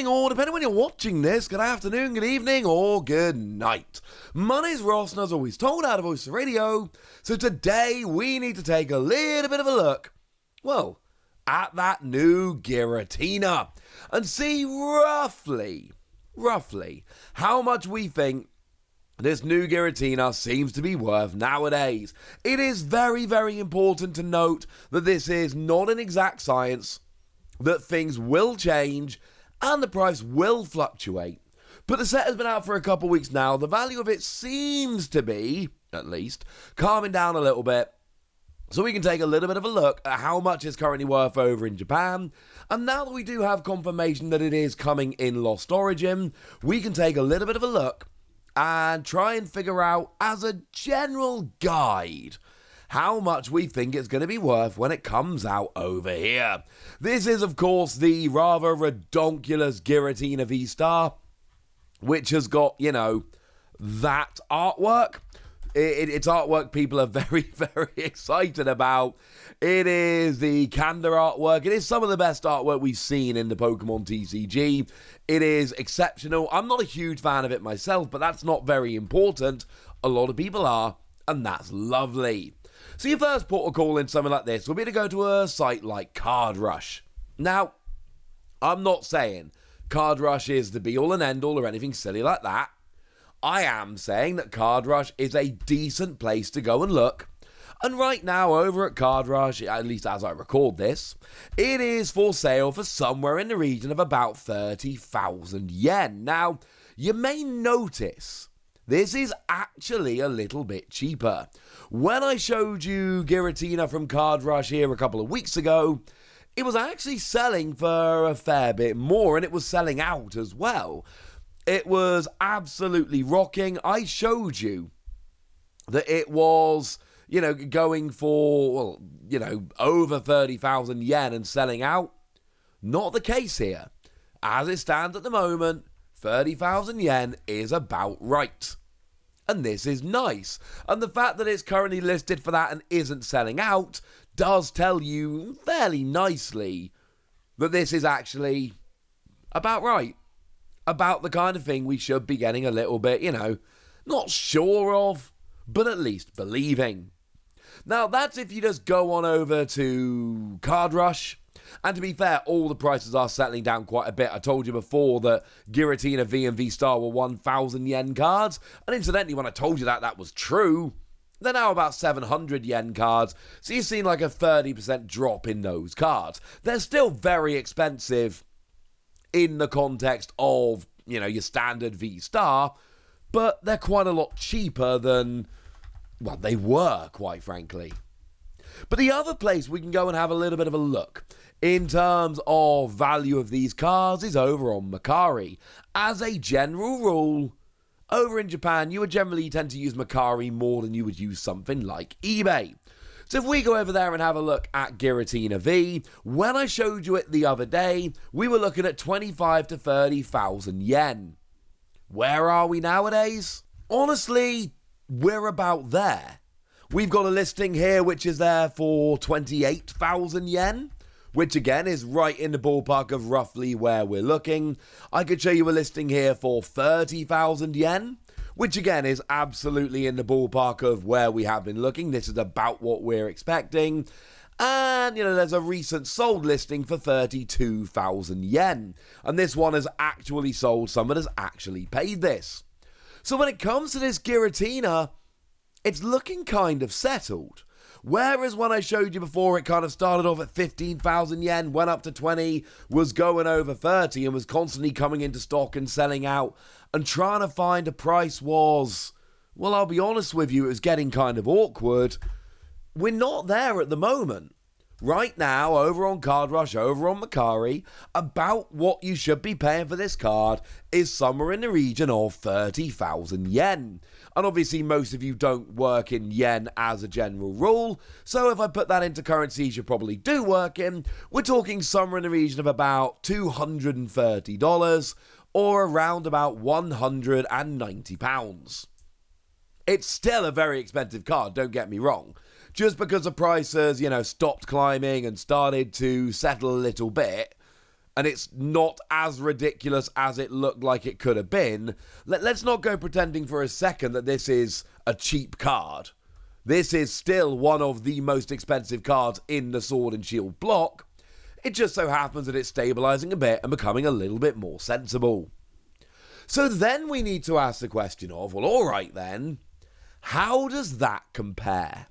morning, or depending when you're watching this, good afternoon, good evening, or good night. My name's Ross, and as always told out of Voice of Radio, so today we need to take a little bit of a look, well, at that new Giratina, and see roughly, how much we think this new Giratina seems to be worth nowadays. It is very, very important to note that this is not an exact science, that things will change and the price will fluctuate. But the set has been out for a couple weeks now. The value of it seems to be, at least, calming down a little bit. So we can take a little bit of a look at how much it's currently worth over in Japan. And now that we do have confirmation that it is coming in Lost Origin, we can take a little bit of a look and try and figure out, as a general guide, how much we think it's going to be worth when it comes out over here. This is, of course, the rather redonkulous Giratina V-Star, which has got, you know, that artwork. It's artwork people are very, very excited about. It is the Kanda artwork. It is some of the best artwork we've seen in the Pokemon TCG. It is exceptional. I'm not a huge fan of it myself, but that's not very important. A lot of people are, and that's lovely. So your first port of call in something like this will be to go to a site like Card Rush. Now, I'm not saying Card Rush is the be-all and end-all or anything silly like that. I am saying that Card Rush is a decent place to go and look. And right now, over at Card Rush, at least as I record this, it is for sale for somewhere in the region of about 30,000 yen. Now, you may notice this is actually a little bit cheaper. When I showed you Giratina from Card Rush here a couple of weeks ago, it was actually selling for a fair bit more, and it was selling out as well. It was absolutely rocking. I showed you that it was, you know, going for, well, you know, over 30,000 yen and selling out. Not the case here. As it stands at the moment, 30,000 yen is about right. And this is nice. And the fact that it's currently listed for that and isn't selling out does tell you fairly nicely that this is actually about right. About the kind of thing we should be getting a little bit, you know, not sure of, but at least believing. Now, that's if you just go on over to Card Rush. And to be fair, all the prices are settling down quite a bit. I told you before that Giratina V and V-Star were 1,000 yen cards. And incidentally, when I told you that was true, they're now about 700 yen cards. So you've seen like a 30% drop in those cards. They're still very expensive in the context of, you know, your standard V-Star, but they're quite a lot cheaper than, well, they were, quite frankly. But the other place we can go and have a little bit of a look in terms of value of these cards is over on Mercari. As a general rule, over in Japan, you would generally tend to use Mercari more than you would use something like eBay. So if we go over there and have a look at Giratina V, when I showed you it the other day, we were looking at 25 to 30,000 yen. Where are we nowadays? Honestly, we're about there. We've got a listing here which is there for 28,000 yen, which again is right in the ballpark of roughly where we're looking. I could show you a listing here for 30,000 yen, which again is absolutely in the ballpark of where we have been looking. This is about what we're expecting. And, you know, there's a recent sold listing for 32,000 yen. And this one has actually sold. Someone has actually paid this. So when it comes to this Giratina, it's looking kind of settled. Whereas when I showed you before, it kind of started off at 15,000 yen, went up to 20, was going over 30, and was constantly coming into stock and selling out. And trying to find a price was, well, I'll be honest with you, it was getting kind of awkward. We're not there at the moment. Right now, over on Card Rush, over on Mercari, about what you should be paying for this card is somewhere in the region of 30,000 yen. And obviously, most of you don't work in yen as a general rule, so if I put that into currencies you probably do work in, we're talking somewhere in the region of about $230, or around about £190. It's still a very expensive card, don't get me wrong. Just because the price has, stopped climbing and started to settle a little bit, and it's not as ridiculous as it looked like it could have been, let's not go pretending for a second that this is a cheap card. This is still one of the most expensive cards in the Sword and Shield block. It just so happens that it's stabilising a bit and becoming a little bit more sensible. So then we need to ask the question of, well, alright then, how does that compare?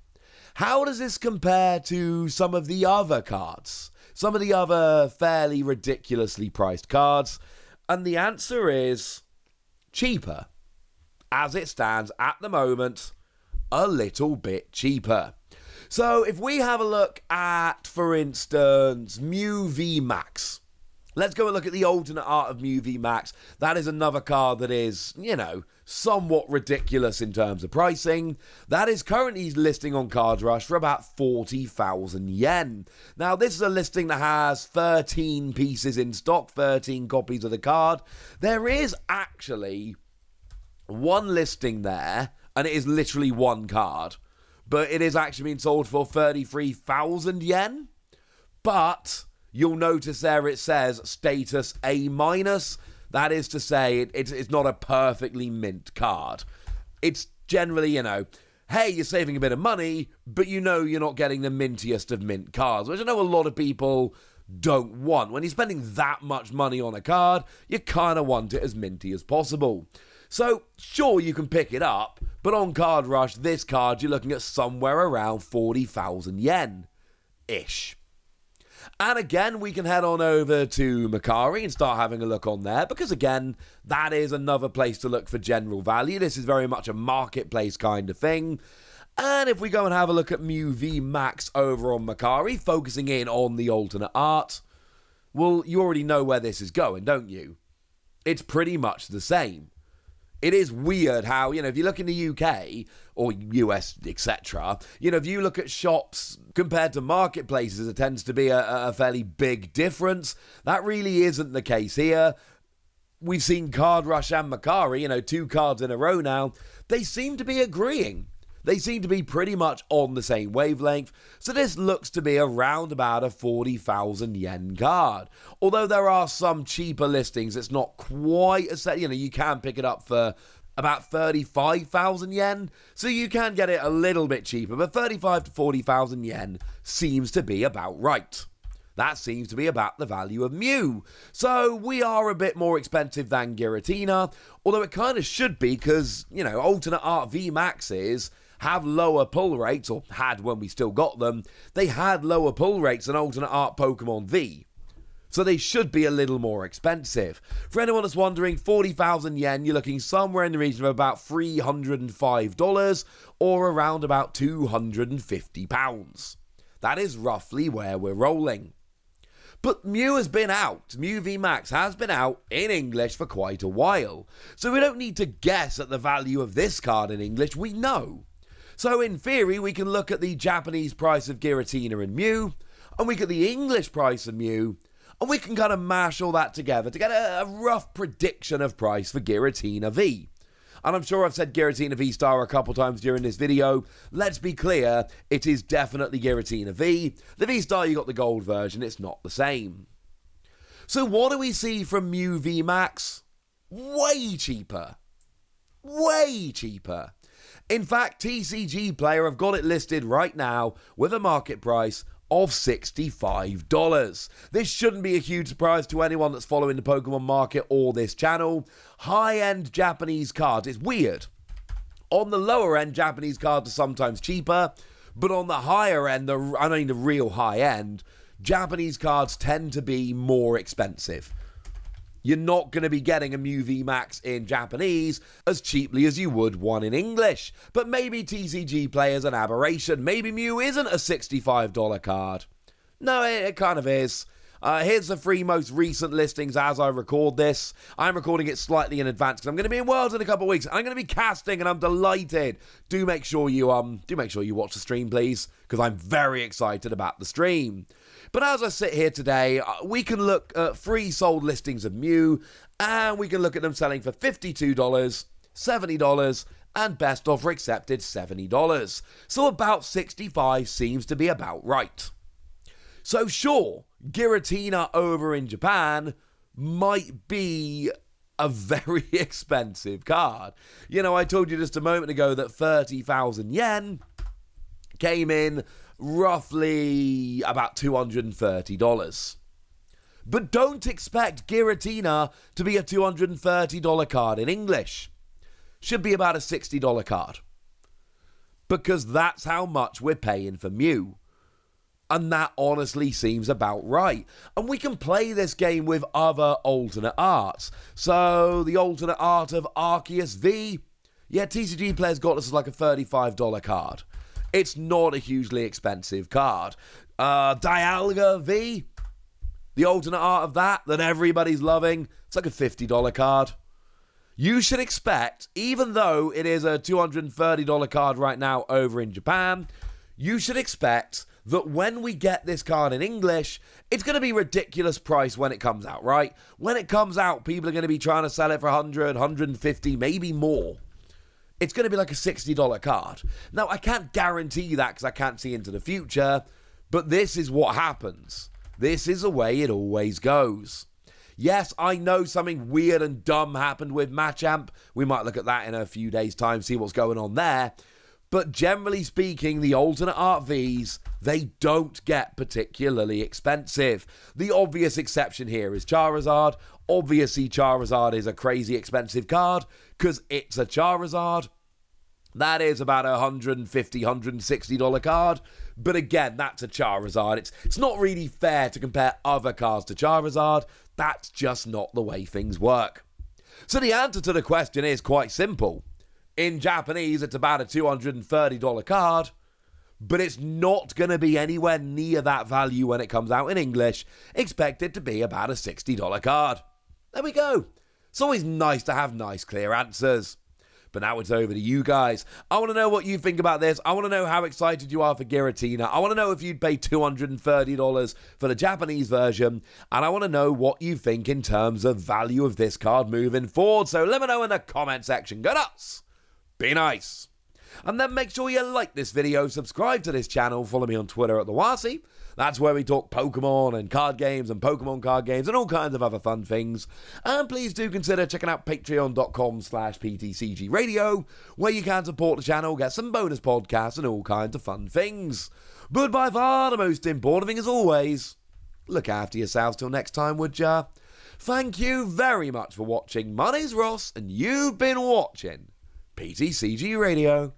How does this compare to some of the other cards? Some of the other fairly ridiculously priced cards? And the answer is cheaper. As it stands at the moment, a little bit cheaper. So if we have a look at, for instance, Mew V Max. Let's go and look at the alternate art of Mew V Max. That is another card that is, somewhat ridiculous in terms of pricing. That is currently listing on Card Rush for about 40,000 yen. Now, this is a listing that has 13 pieces in stock, 13 copies of the card. There is actually one listing there, and it is literally one card. But it is actually being sold for 33,000 yen. But you'll notice there it says status A-. That is to say, it's not a perfectly mint card. It's generally, hey, you're saving a bit of money, but you're not getting the mintiest of mint cards, which I know a lot of people don't want. When you're spending that much money on a card, you kind of want it as minty as possible. So, sure, you can pick it up, but on Card Rush, this card, you're looking at somewhere around 40,000 yen-ish. And again, we can head on over to Mercari and start having a look on there, because again, that is another place to look for general value. This is very much a marketplace kind of thing. And if we go and have a look at Mew V Max over on Mercari, focusing in on the alternate art, well, you already know where this is going, don't you? It's pretty much the same. It is weird how, if you look in the UK or US, etc., if you look at shops compared to marketplaces, it tends to be a fairly big difference. That really isn't the case here. We've seen Card Rush and Mercari, 2 cards in a row now. They seem to be agreeing. They seem to be pretty much on the same wavelength, so this looks to be around about a 40,000 yen card. Although there are some cheaper listings, it's not quite as, you can pick it up for about 35,000 yen, so you can get it a little bit cheaper, but 35 to 40,000 yen seems to be about right. That seems to be about the value of Mew. So we are a bit more expensive than Giratina, although it kind of should be because, alternate art V Maxes have lower pull rates, or had when we still got them. They had lower pull rates than alternate art Pokemon V. So they should be a little more expensive. For anyone that's wondering, 40,000 yen, you're looking somewhere in the region of about $305 or around about £250. That is roughly where we're rolling. But Mew has been out. Mew V Max has been out in English for quite a while. So we don't need to guess at the value of this card in English, we know. So in theory, we can look at the Japanese price of Giratina and Mew, and we get the English price of Mew, and we can kind of mash all that together to get a rough prediction of price for Giratina V. And I'm sure I've said Giratina V-Star a couple times during this video. Let's be clear, it is definitely Giratina V. The V-Star, you got the gold version, it's not the same. So what do we see from Mew V Max? Way cheaper. Way cheaper. In fact, TCG Player have got it listed right now with a market price of $65. This shouldn't be a huge surprise to anyone that's following the Pokemon market or this channel. High-end Japanese cards, it's weird. On the lower end, Japanese cards are sometimes cheaper, but on the higher end, the real high end, Japanese cards tend to be more expensive. You're not going to be getting a Mew V Max in Japanese as cheaply as you would one in English. But maybe TCG Player's an aberration. Maybe Mew isn't a $65 card. No, it kind of is. Here's the 3 most recent listings as I record this. I'm recording it slightly in advance because I'm going to be in Worlds in a couple of weeks. I'm going to be casting and I'm delighted. Do make sure you watch the stream, please, because I'm very excited about the stream. But as I sit here today, we can look at 3 sold listings of Mew, and we can look at them selling for $52, $70, and best offer accepted $70. So about 65 seems to be about right. So sure, Giratina over in Japan might be a very expensive card. You know, I told you just a moment ago that 30,000 yen came in roughly about $230. But don't expect Giratina to be a $230 card in English. Should be about a $60 card. Because that's how much we're paying for Mew. And that honestly seems about right. And we can play this game with other alternate arts. So, the alternate art of Arceus V. Yeah, TCG players got this as like a $35 card. It's not a hugely expensive card. Dialga V. The alternate art of that everybody's loving. It's like a $50 card. You should expect, even though it is a $230 card right now over in Japan, you should expect that when we get this card in English, it's going to be ridiculous price when it comes out, right? When it comes out, people are going to be trying to sell it for 100, 150, maybe more. It's going to be like a $60 card. Now, I can't guarantee that because I can't see into the future, but this is what happens. This is the way it always goes. Yes, I know something weird and dumb happened with Machamp. We might look at that in a few days' time, see what's going on there. But generally speaking, the alternate art Vs, they don't get particularly expensive. The obvious exception here is Charizard. Obviously, Charizard is a crazy expensive card because it's a Charizard. That is about a $150, $160 card. But again, that's a Charizard. It's not really fair to compare other cards to Charizard. That's just not the way things work. So the answer to the question is quite simple. In Japanese, it's about a $230 card, but it's not going to be anywhere near that value when it comes out in English. Expect it to be about a $60 card. There we go. It's always nice to have nice, clear answers. But now it's over to you guys. I want to know what you think about this. I want to know how excited you are for Giratina. I want to know if you'd pay $230 for the Japanese version. And I want to know what you think in terms of value of this card moving forward. So let me know in the comment section. Go nuts! Be nice. And then make sure you like this video, subscribe to this channel, follow me on Twitter at TheWasi. That's where we talk Pokemon and card games and Pokemon card games and all kinds of other fun things. And please do consider checking out patreon.com/PTCGradio, where you can support the channel, get some bonus podcasts and all kinds of fun things. But by far the most important thing as always, look after yourselves till next time, would ya? Thank you very much for watching. My name's Ross and you've been watching PTCG Radio.